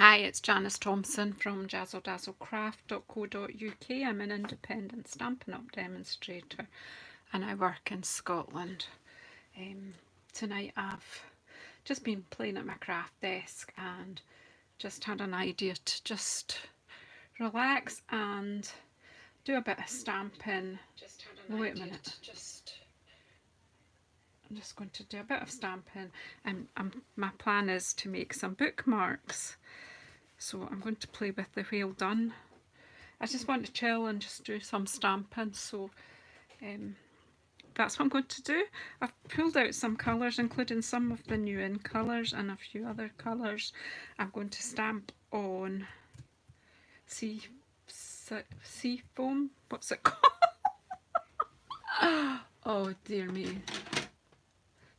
Hi, it's Janice Thompson from jazzledazzlecraft.co.uk. I'm an independent Stampin' Up! Demonstrator and I work in Scotland. Tonight I've just been playing at my craft desk and just had an idea to just relax and do a bit of stamping. Wait a minute. I'm just going to do a bit of stamping and my plan is to make some bookmarks. So I'm going to play with the wheel done. I just want to chill and just do some stamping, so that's what I'm going to do. I've pulled out some colours, including some of the new in colours and a few other colours. I'm going to stamp on sea foam. What's it called? Oh dear me.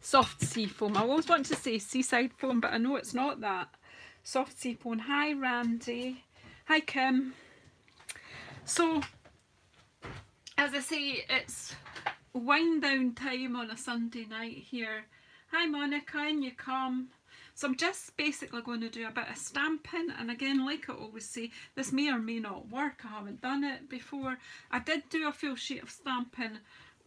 Soft sea foam. I always want to say seaside foam, but I know it's not that. Soft sea foam. Hi Randy. Hi Kim. So, as I say, it's wind down time on a Sunday night here. Hi Monica, in you come. So I'm just basically going to do a bit of stamping, and again, like I always say, this may or may not work. I haven't done it before. I did do a full sheet of stamping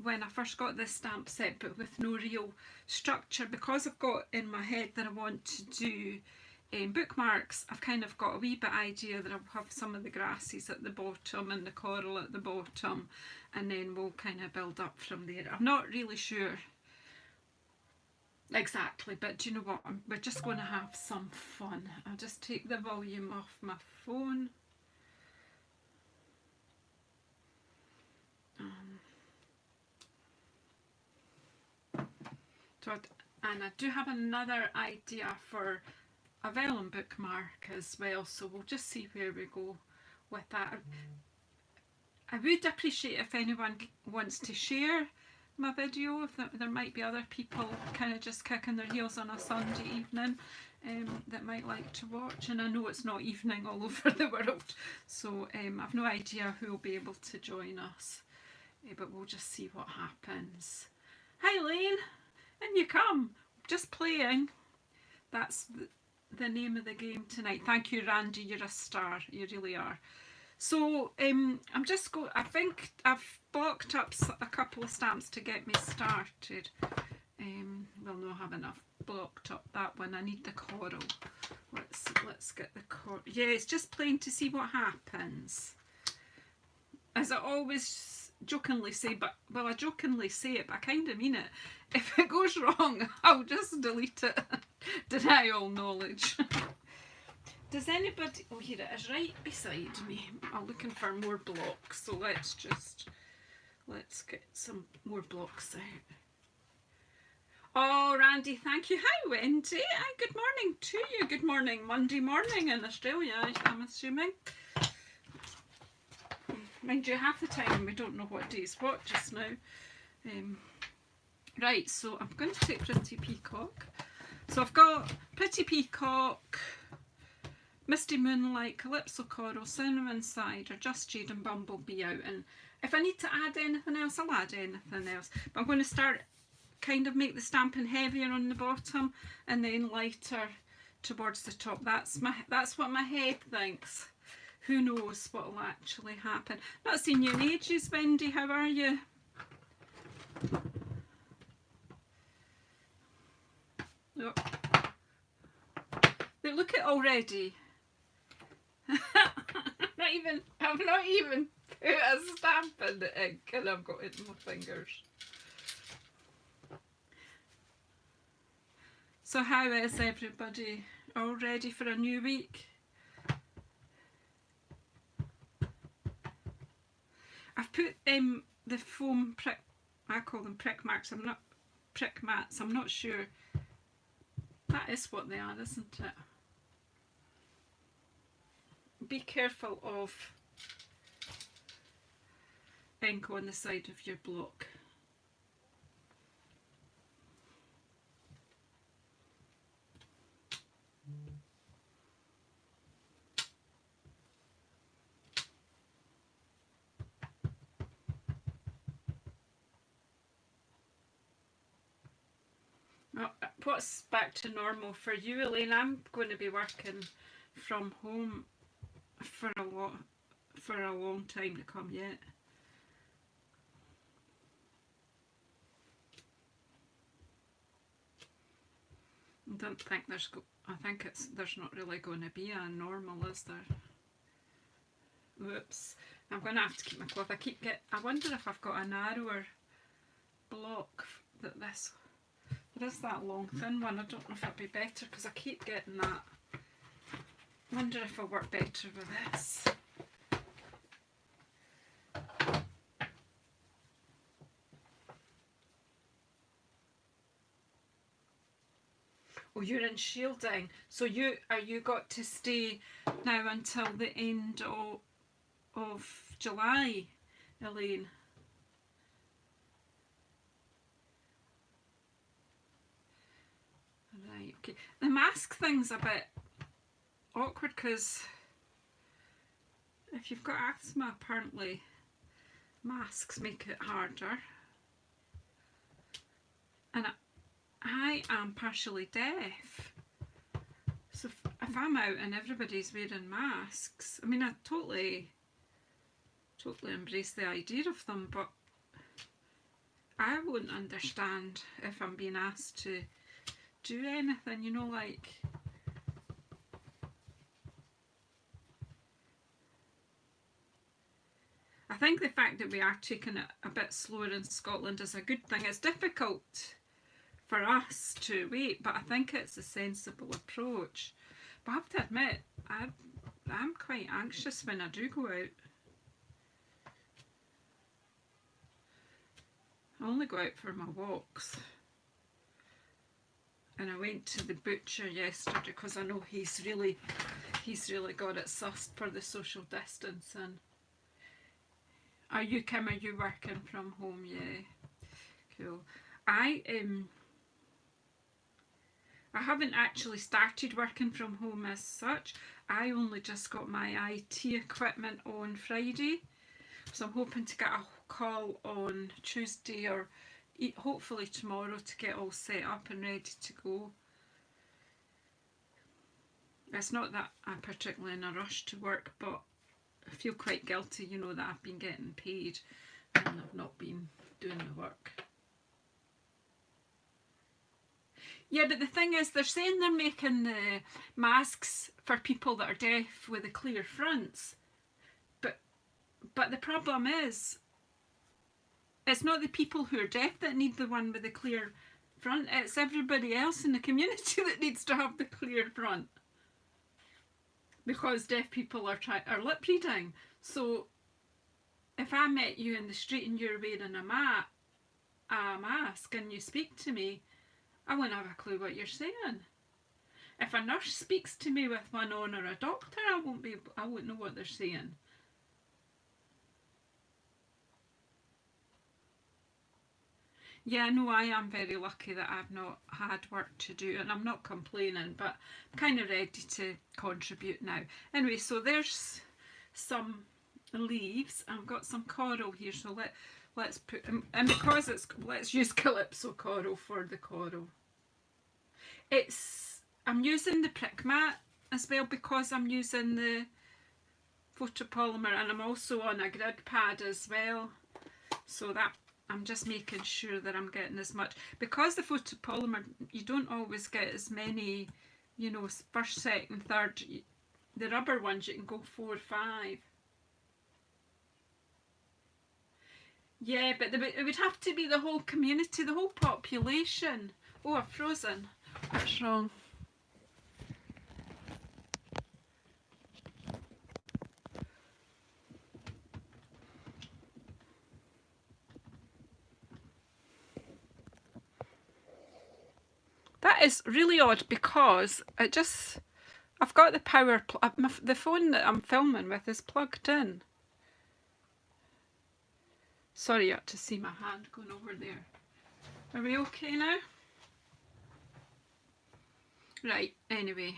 when I first got this stamp set, but with no real structure, because I've got in my head that I want to do bookmarks. I've kind of got a wee bit idea that I'll have some of the grasses at the bottom and the coral at the bottom, and then we'll kind of build up from there. I'm not really sure exactly, but do you know what, we're just going to have some fun. I'll just take the volume off my phone. And I do have another idea for a vellum bookmark as well, so we'll just see where we go with that. I would appreciate if anyone wants to share my video, if there might be other people kind of just kicking their heels on a Sunday evening that might like to watch, and I know it's not evening all over the world, so I've no idea who will be able to join us, but we'll just see what happens. Hi Lane, in you come, just playing. That's the name of the game tonight. Thank you Randy, you're a star, you really are. So I'm just go. I think I've blocked up a couple of stamps to get me started. We'll not have enough blocked up that one. I need the coral. Let's get the coral. Yeah, it's just playing to see what happens. As I always jokingly say, but well, I jokingly say it, but I kind of mean it. If it goes wrong, I'll just delete it. Deny all knowledge. Does anybody... Oh, here it is right beside me. I'm looking for more blocks, so let's get some more blocks out. Oh, Randy, thank you. Hi, Wendy. Hi, good morning to you. Good morning, Monday morning in Australia, I'm assuming. Mind you, half the time we don't know what day is what just now. Right, so I'm going to take Pretty Peacock. So I've got Pretty Peacock, Misty Moonlight, Calypso Coral, Cinnamon Cider, Just Jade and Bumblebee out, and if I need to add anything else, I'll add anything else. But I'm going to start kind of make the stamping heavier on the bottom and then lighter towards the top. That's what my head thinks. Who knows what will actually happen. Not seen you in ages, Wendy, how are you? Oh. They look it already. I've not even put a stamp in the ink and I've got it in my fingers. So how is everybody? All ready for a new week? I've put the foam prick, I call them prick marks, prick mats, I'm not sure. That is what they are, isn't it? Be careful of ink on the side of your block. What's back to normal for you, Elaine? I'm going to be working from home for a long time to come yet. I don't think there's not really going to be a normal, is there? Whoops. I'm going to have to keep my cloth. I wonder if I've got a narrower block that this. There is that long thin one. I don't know if it'd be better because I keep getting that. I wonder if it'll work better with this. Oh, you're in shielding. So you got to stay now until the end of July, Elaine? Right, okay. The mask thing's a bit awkward because if you've got asthma, apparently masks make it harder. And I am partially deaf. So if I'm out and everybody's wearing masks, I mean, I totally embrace the idea of them, but I won't understand if I'm being asked to do anything, you know, like I think the fact that we are taking it a bit slower in Scotland is a good thing. It's difficult for us to wait, but I think it's a sensible approach. But I have to admit, I'm quite anxious when I do go out. I only go out for my walks. And I went to the butcher yesterday because I know he's really got it sussed for the social distancing. Are you, Kim, are you working from home? Yeah. Cool. I haven't actually started working from home as such. I only just got my IT equipment on Friday. So I'm hoping to get a call on Tuesday or hopefully tomorrow to get all set up and ready to go. It's not that I'm particularly in a rush to work, but I feel quite guilty, you know, that I've been getting paid and I've not been doing the work. Yeah, but the thing is, they're saying they're making the masks for people that are deaf with the clear fronts. But the problem is, it's not the people who are deaf that need the one with the clear front, it's everybody else in the community that needs to have the clear front. Because deaf people are lip reading. So if I met you in the street and you're wearing a mask and you speak to me, I wouldn't have a clue what you're saying. If a nurse speaks to me with one on or a doctor, I wouldn't know what they're saying. Yeah, no, I am very lucky that I've not had work to do and I'm not complaining, but I'm kind of ready to contribute now. Anyway, so there's some leaves. I've got some coral here, so let's put, and because let's use Calypso coral for the coral. I'm using the prick mat as well because I'm using the photopolymer and I'm also on a grid pad as well, so that I'm just making sure that I'm getting as much, because the photopolymer, you don't always get as many, you know, first, second, third. The rubber ones you can go 4 or 5. Yeah, but it would have to be the whole community, the whole population. Oh, I've frozen. What's wrong? That is really odd because I've got the power, the phone that I'm filming with is plugged in. Sorry, you had to see my hand going over there. Are we okay now? Right, anyway,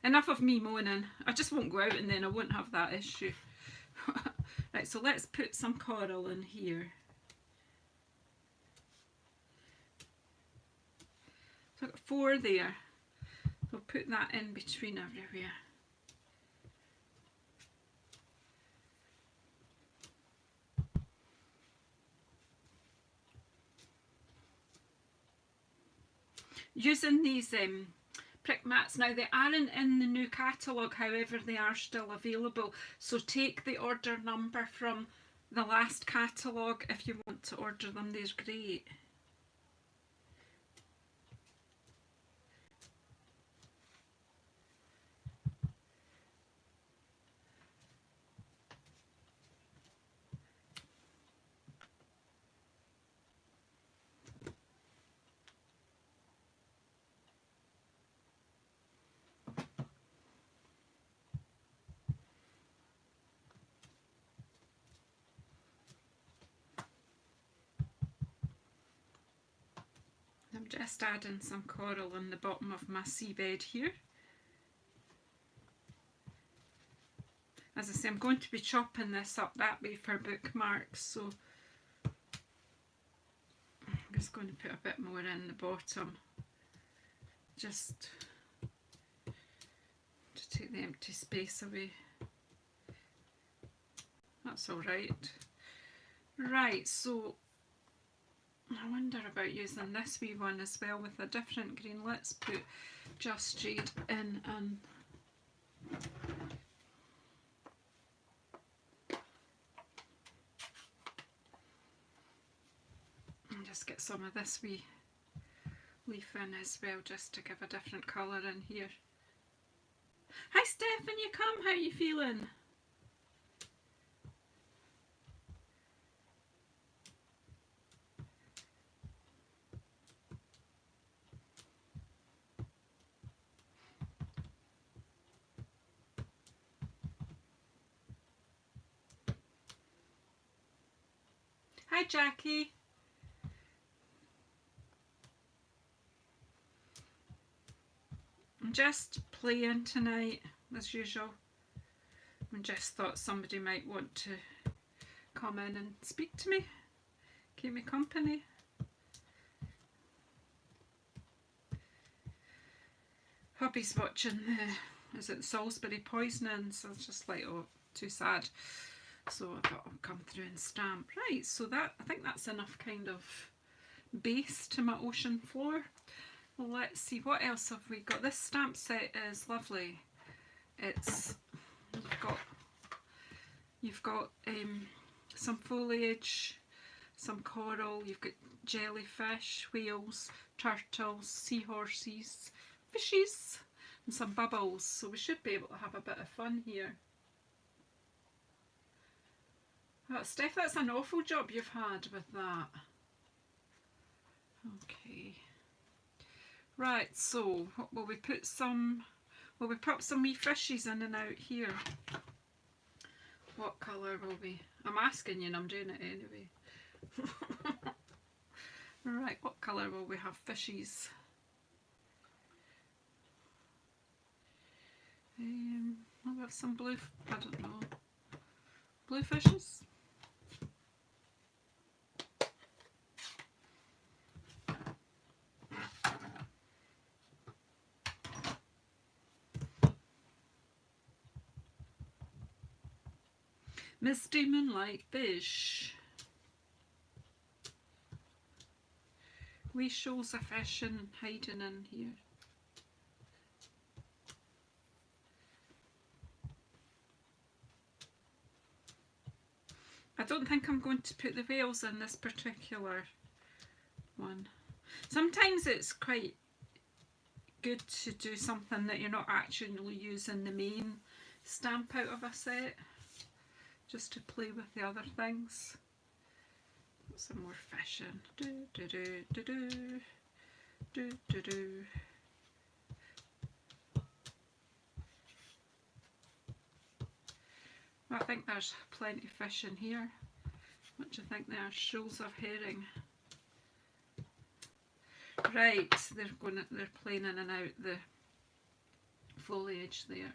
enough of me moaning. I just won't go out and then I won't have that issue. Right, so let's put some coral in here. So I've got 4 there. So I'll put that in between everywhere. using these prick mats. Now they aren't in the new catalogue, however they are still available, so take the order number from the last catalogue if you want to order them. They're great. I'm just adding some coral on the bottom of my seabed here. As I say, I'm going to be chopping this up that way for bookmarks, so I'm just going to put a bit more in the bottom, just to take the empty space away. That's alright. Right, so I wonder about using this wee one as well with a different green. Let's put Just Jade in and just get some of this wee leaf in as well, just to give a different colour in here. Hi Stephen, you come, how are you feeling? Hi Jackie. I'm just playing tonight as usual. I just thought somebody might want to come in and speak to me, keep me company. Hubby's watching the, is it Salisbury poisoning, so it's just like, oh, too sad. So I thought I'll come through and stamp. Right, so that, I think that's enough kind of base to my ocean floor. Well, let's see, what else have we got? This stamp set is lovely. It's, you've got some foliage, some coral, you've got jellyfish, whales, turtles, seahorses, fishes, and some bubbles. So we should be able to have a bit of fun here. Oh, Steph, that's an awful job you've had with that. Okay. Right, so what will we put some, will we pop some wee fishies in and out here? What colour will we, I'm asking you and I'm doing it anyway. Right, what colour will we have fishies? I'll have some blue, I don't know, blue fishes? Misty Moonlight Fish. Wee shoals of fish and hiding in here. I don't think I'm going to put the whales in this particular one. Sometimes it's quite good to do something that you're not actually using the main stamp out of a set, just to play with the other things. Put some more fish in. Do do do do do do do do. Well, I think there's plenty of fish in here. What do you think there? Shoals of herring. Right, they're playing in and out the foliage there.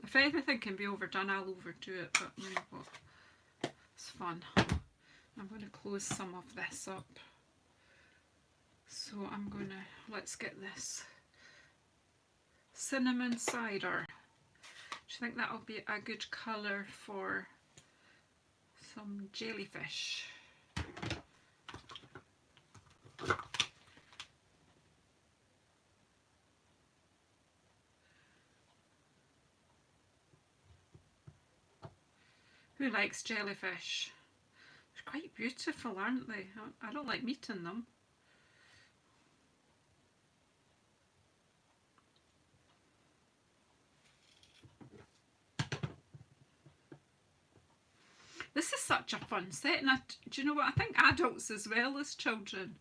If anything can be overdone, I'll overdo it, but you know what, it's fun. I'm going to close some of this up. So I'm going to, let's get this cinnamon cider. Do you think that'll be a good colour for some jellyfish? Who likes jellyfish? They're quite beautiful, aren't they? I don't like meeting them. This is such a fun set, and do you know what? I think adults as well as children.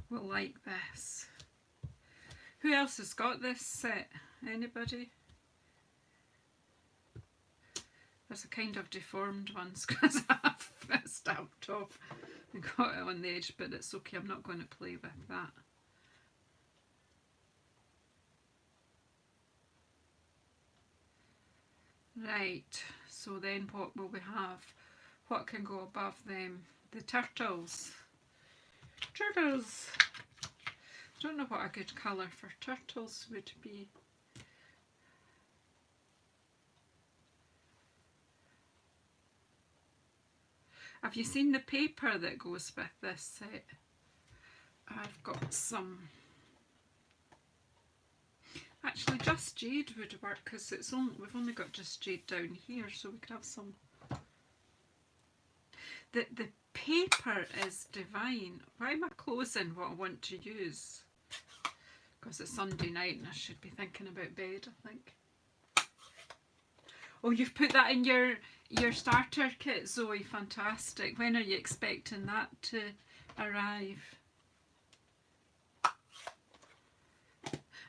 Will like this. Who else has got this set? Anybody? There's a kind of deformed ones because I've stamped off and got it on the edge, but it's okay, I'm not going to play with that. Right, so then what will we have? What can go above them? The turtles. Turtles! I don't know what a good colour for turtles would be. Have you seen the paper that goes with this set? I've got some. Actually, Just Jade would work because we've only got Just Jade down here, so we could have some. The paper is divine. Why am I closing what I want to use? Because it's Sunday night and I should be thinking about bed, I think. Oh, you've put that in your starter kit, Zoe. Fantastic. When are you expecting that to arrive?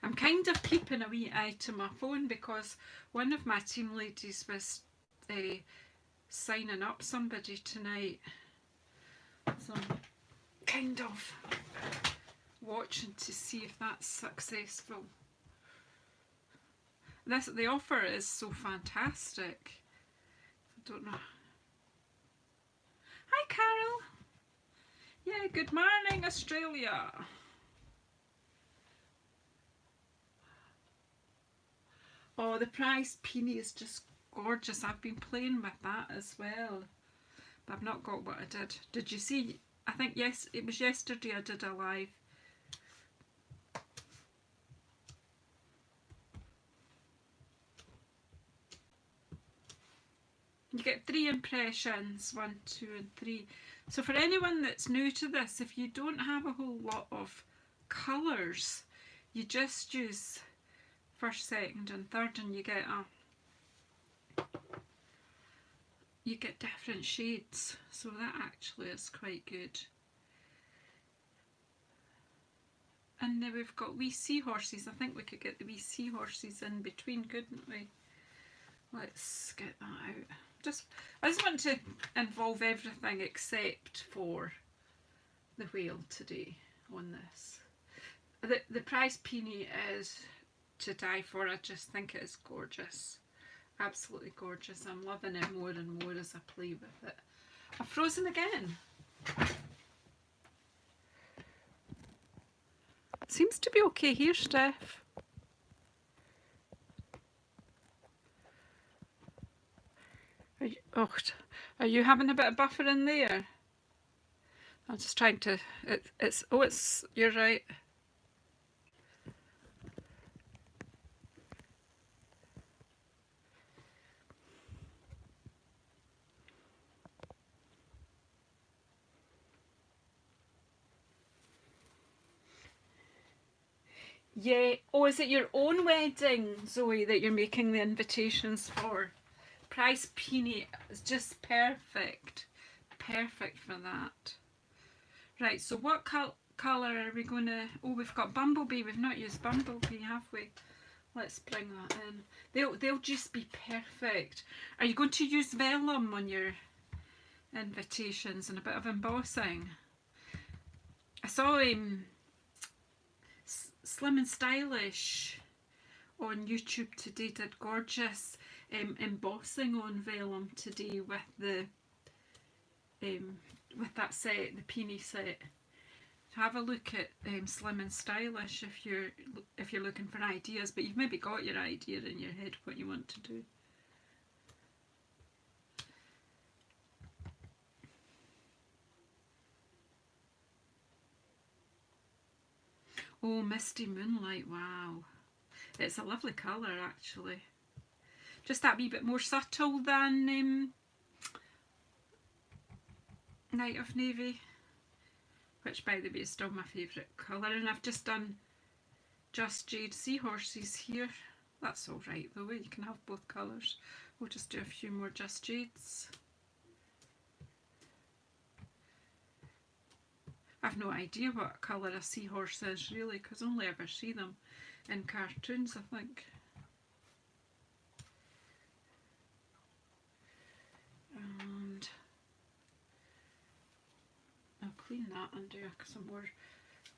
I'm kind of keeping a wee eye to my phone because one of my team ladies was signing up somebody tonight. So I'm kind of watching to see if that's successful. The offer is so fantastic. I don't know. Hi Carol. Yeah, good morning Australia. Oh, the prize peony is just gorgeous. I've been playing with that as well, but I've not got what I did. Did you see? I think yes, it was yesterday I did a live. You get 3 impressions, 1, 2 and 3. So for anyone that's new to this, if you don't have a whole lot of colours, you just use first, second and third and you get different shades. So that actually is quite good. And then we've got wee seahorses. I think we could get the wee seahorses in between, couldn't we? Let's get that out. I just want to involve everything except for the whale today on this. The prize peony is to die for. I just think it is gorgeous. Absolutely gorgeous. I'm loving it more and more as I play with it. I've frozen again. Seems to be okay here, Steph. Are you having a bit of buffer in there? I'm just trying to. You're right. Yeah. Oh, is it your own wedding, Zoe, that you're making the invitations for? Prize peony is just perfect. Perfect for that. Right, so what colour are we going to... Oh, we've got Bumblebee. We've not used Bumblebee, have we? Let's bring that in. They'll just be perfect. Are you going to use vellum on your invitations and a bit of embossing? I saw Slim and Stylish on YouTube today did gorgeous embossing on vellum today with the with that set, the peony set. Have a look at Slim and Stylish if you're looking for ideas, but you've maybe got your idea in your head what you want to do. Oh, Misty Moonlight, wow. It's a lovely colour actually. Just that wee bit more subtle than Night of Navy, which by the way is still my favourite colour. And I've just done Just Jade Seahorses here. That's alright though, you can have both colours. We'll just do a few more Just Jades. I've no idea what colour a seahorse is really, because I only ever see them in cartoons, I think. And I'll clean that and do some more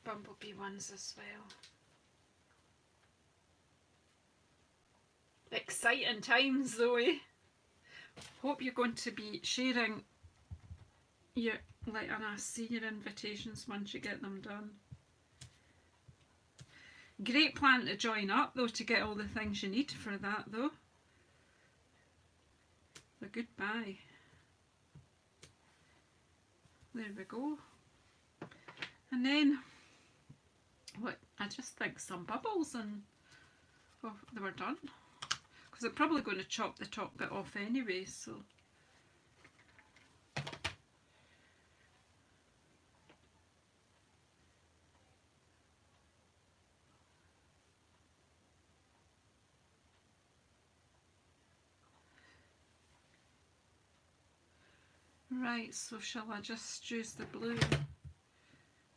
bumblebee ones as well. Exciting times though, eh? Hope you're going to be sharing your, and I see your invitations once you get them done. Great plan to join up though, to get all the things you need for that though. So goodbye. There we go. And then, what, I just think some bubbles and, oh, they were done. Because I'm probably going to chop the top bit off anyway, so. Right, so shall I just use the blue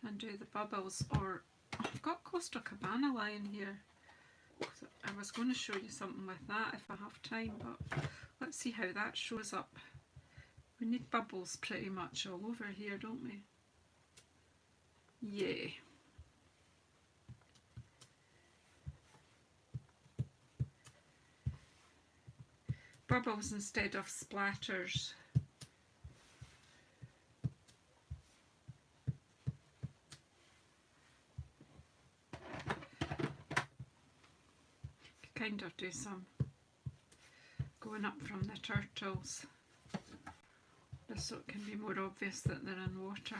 and do the bubbles, or I've got Coastal Cabana lying here. I was going to show you something with that if I have time, but let's see how that shows up. We need bubbles pretty much all over here, don't we? Yeah. Bubbles instead of splatters. Kind of do some going up from the turtles, just so it can be more obvious that they're in water.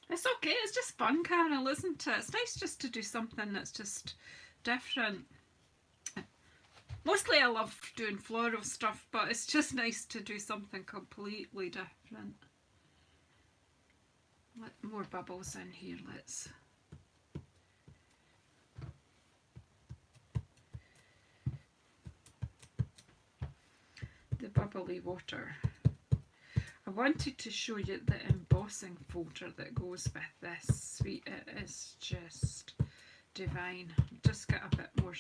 It's okay, it's just fun, Carol, isn't it? It's nice just to do something that's just different. Mostly I love doing floral stuff, but it's just nice to do something completely different. Let more bubbles in here, let's. The bubbly water. I wanted to show you the embossing folder that goes with this suite. It is just divine. Just get a bit more.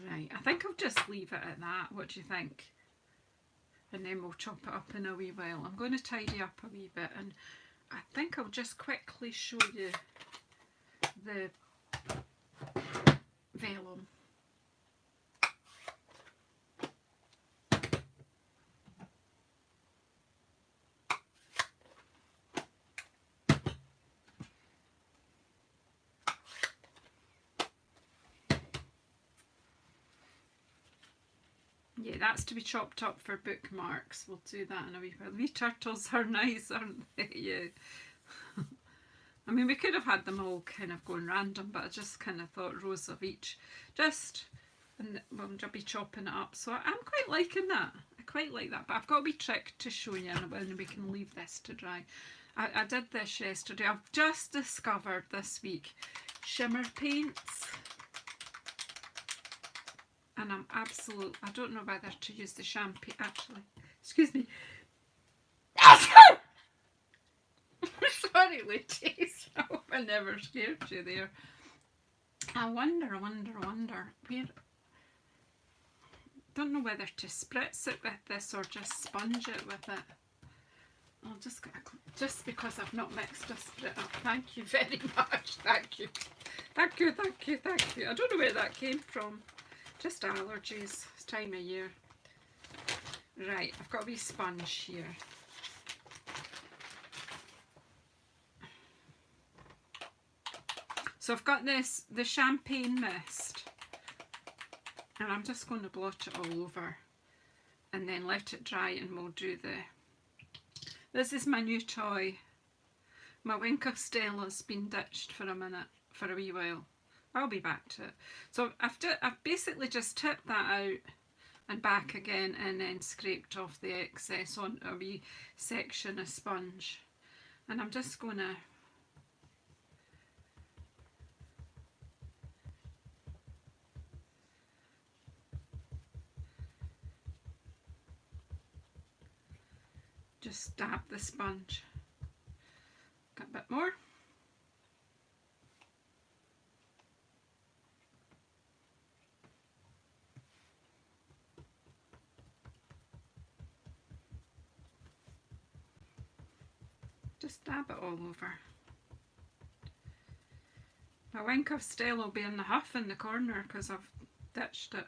Right, I think I'll just leave it at that. What do you think? And then we'll chop it up in a wee while. I'm going to tidy up a wee bit, and I think I'll just quickly show you the vellum. Yeah, that's to be chopped up for bookmarks. We'll do that in a wee while. The wee turtles are nice, aren't they? Yeah. I mean, we could have had them all kind of going random, but I just kind of thought rows of each. Just, and we'll be chopping it up. So I'm quite liking that. I quite like that. But I've got a wee trick to show you, and we can leave this to dry. I did this yesterday. I've just discovered this week shimmer paints. And I'm absolute, I don't know whether to use the champagne, actually. Excuse me. Sorry, ladies. I hope I never scared you there. I wonder, where, don't know whether to spritz it with this or just sponge it with it. I'll just because I've not mixed a split up. Thank you very much. Thank you. Thank you, thank you, thank you. I don't know where that came from. Just allergies. It's time of year. Right, I've got a wee sponge here. So I've got the champagne mist, and I'm just going to blot it all over and then let it dry, and we'll do this is my new toy. My Wink of Stella's been ditched for a minute, for a wee while. I'll be back to it. So I've basically just tipped that out and back again, and then scraped off the excess on a wee section of sponge. And I'm just going to just dab the sponge. Got a bit more. Just dab it all over. My Wink of Stella will be in the huff in the corner because I've ditched it.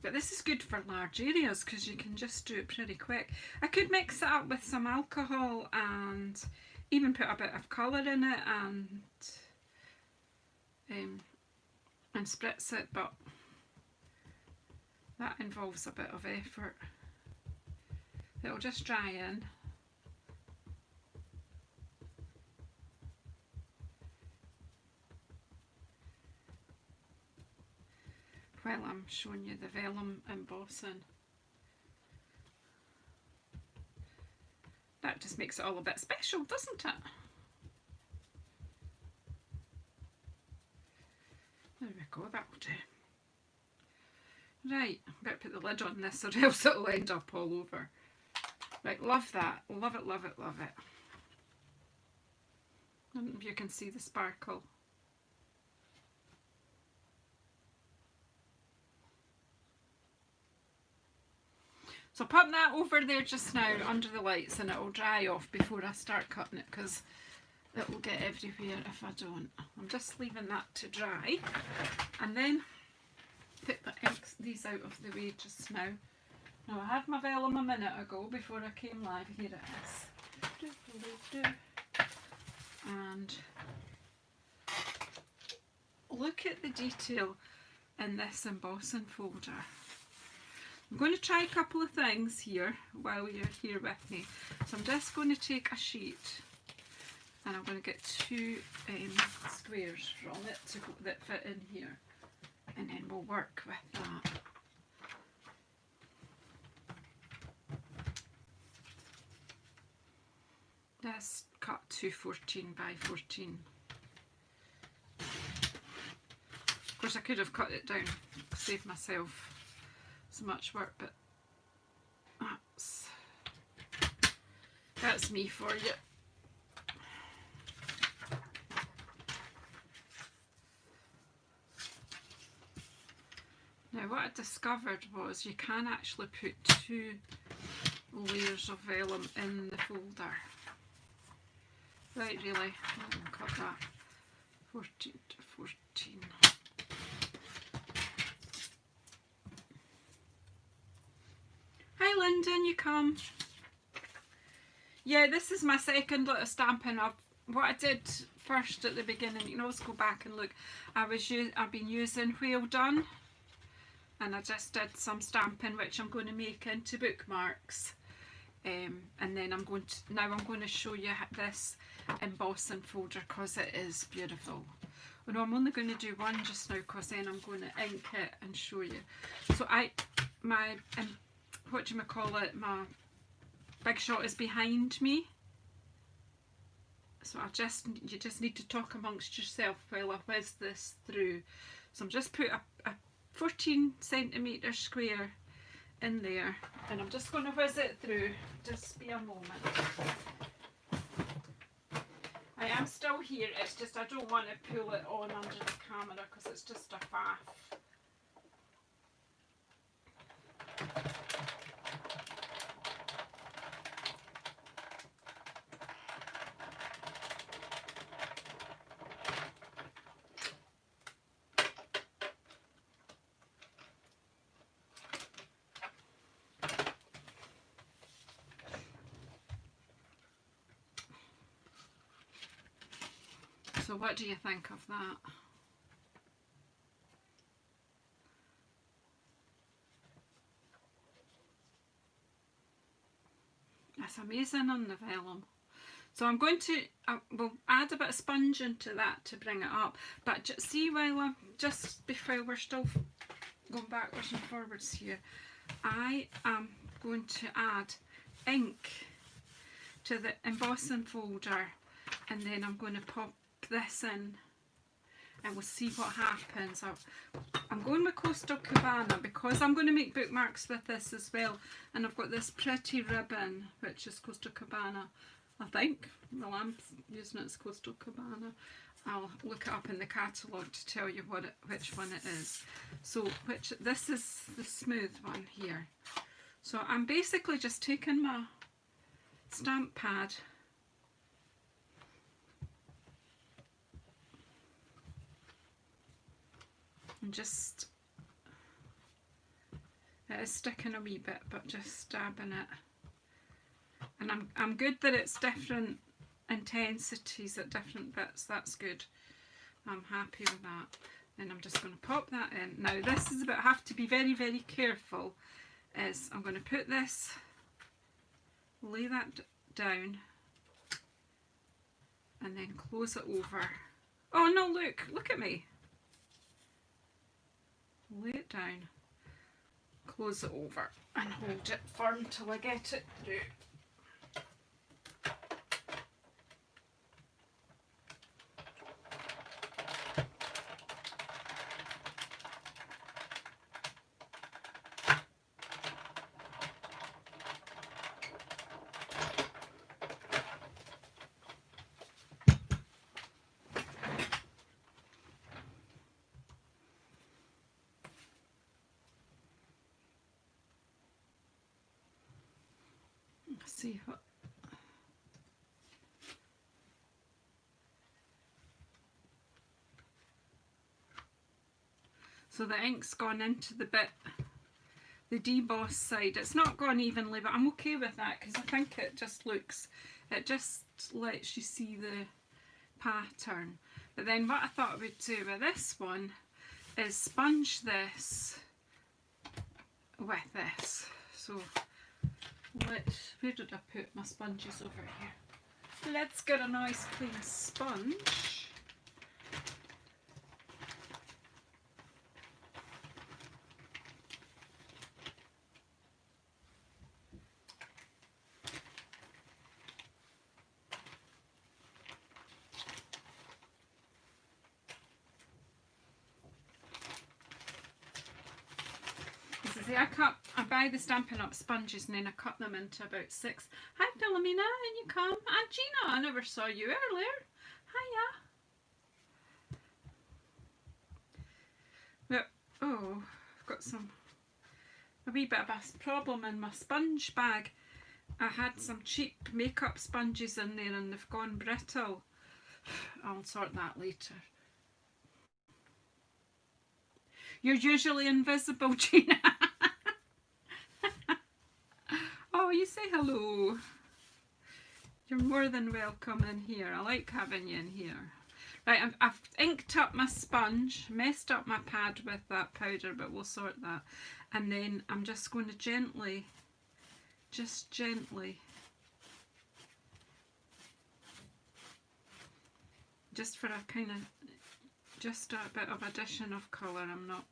But this is good for large areas because you can just do it pretty quick. I could mix it up with some alcohol and even put a bit of colour in it and spritz it, but that involves a bit of effort. It'll just dry in. While I'm showing you the vellum embossing. That just makes it all a bit special, doesn't it? There we go, that'll do. Right, better put the lid on this or else it'll end up all over. Right, love that. Love it, love it, love it. I don't know if you can see the sparkle. So pop that over there just now under the lights and it'll dry off before I start cutting it because it will get everywhere if I don't. I'm just leaving that to dry and then put these out of the way just now. Now I had my vellum a minute ago before I came live. Here it is. And look at the detail in this embossing folder. I'm going to try a couple of things here while you're here with me. So I'm just going to take a sheet and I'm going to get two squares from it that fit in here, and then we'll work with that. This cut to 14 by 14. Of course I could have cut it down, save myself so much work, but that's me for you. Now what I discovered was you can actually put two layers of vellum in the folder. Right, really, I'll cut that 14 to 14. Hi Lyndon, you come. Yeah, this is my second lot of stamping up. What I did first at the beginning, you can always go back and look. I've been using Whale Done, and I just did some stamping which I'm going to make into bookmarks. And then I'm going to show you this embossing folder because it is beautiful. Well, no, I'm only going to do one just now because then I'm going to ink it and show you. So my big shot is behind me. So you just need to talk amongst yourself while I whiz this through. So I'm just put a 14cm square in there, and I'm just going to whiz it through. Just be a moment. I am still here, it's just I don't want to pull it on under the camera because it's just a faff. So what do you think of that? It's amazing on the vellum. So I'm going to, we'll add a bit of sponge into that to bring it up. But see, while I'm, just before we're still going backwards and forwards here, I am going to add ink to the embossing folder, and then I'm going to pop this in and we'll see what happens. I'm going with Coastal Cabana because I'm going to make bookmarks with this as well, and I've got this pretty ribbon which is Coastal Cabana, I think. Well, I'm using it as Coastal Cabana. I'll look it up in the catalogue to tell you which one it is. So this is the smooth one here. So I'm basically just taking my stamp pad and just, it is sticking a wee bit, but just dabbing it. And I'm good that it's different intensities at different bits. That's good. I'm happy with that. Then I'm just going to pop that in. Now this is about, I have to be very, very careful, is I'm going to put this, lay that down, and then close it over. Oh no, look at me. Lay it down, close it over, and hold it firm till I get it through. See what. So the ink's gone into the bit, the deboss side. It's not gone evenly, but I'm okay with that because I think it just looks, it just lets you see the pattern. But then what I thought I would do with this one is sponge this with this. So where did I put my sponges over here? Let's get a nice clean sponge. See, I buy the Stampin' Up sponges and then I cut them into about 6. Hi Philomena, and you come. And Gina, I never saw you earlier. Hiya. Oh, I've got a wee bit of a problem in my sponge bag. I had some cheap makeup sponges in there and they've gone brittle. I'll sort that later. You're usually invisible, Gina. Oh, you say hello. You're more than welcome in here. I like having you in here. Right, I've inked up my sponge, messed up my pad with that powder, but we'll sort that. And then I'm just going to gently, just gently, just for a kind of, just a bit of addition of colour. I'm not.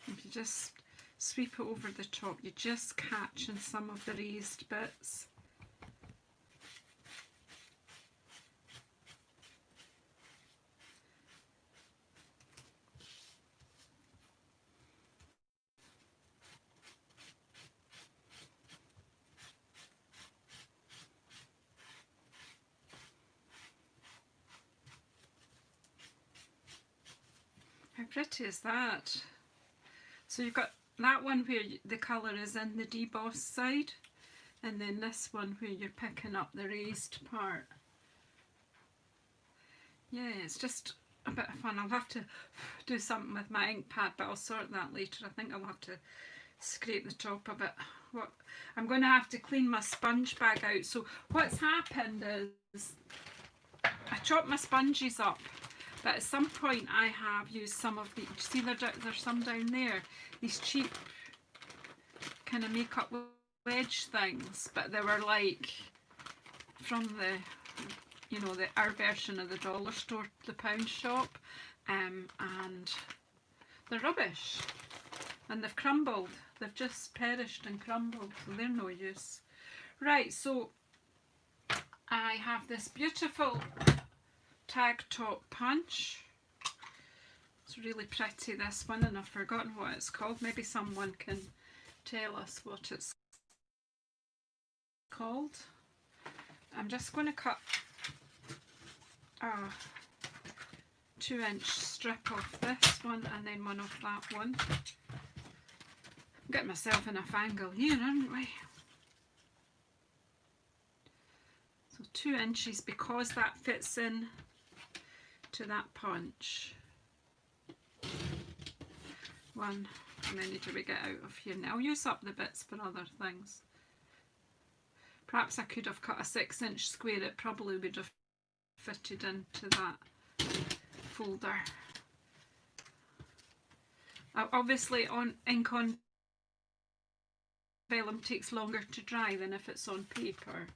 If you just sweep it over the top, you just catch in some of the raised bits. How pretty is that? So you've got that one where the colour is in the deboss side, and then this one where you're picking up the raised part. Yeah, it's just a bit of fun. I'll have to do something with my ink pad, but I'll sort that later. I think I'll have to scrape the top of it what, I'm going to have to clean my sponge bag out. So what's happened is I chopped my sponges up, but at some point I have used some of the, see there's some down there, these cheap kind of makeup wedge things, but they were like from the, you know, our version of the dollar store, the pound shop, and they're rubbish and they've crumbled. They've just perished and crumbled, so they're no use. Right, so I have this beautiful tag top punch. It's really pretty, this one, and I've forgotten what it's called. Maybe someone can tell us what it's called. I'm just going to cut a 2-inch strip off this one and then one off that one. I'm getting myself in a fangle here, aren't we? So 2 inches, because that fits in to that punch. One, and then need to get out of here. Now I'll use up the bits for other things. Perhaps I could have cut a 6-inch square. It probably would have fitted into that folder. Obviously, ink on vellum takes longer to dry than if it's on paper.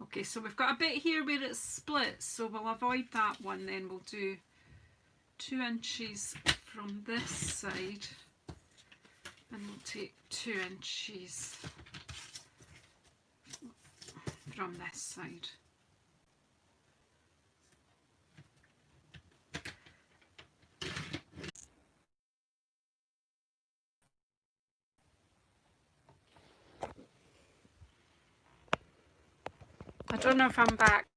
Okay, so we've got a bit here where it's split, so we'll avoid that one then. We'll do 2 inches from this side, and we'll take 2 inches from this side. I don't know if I'm back.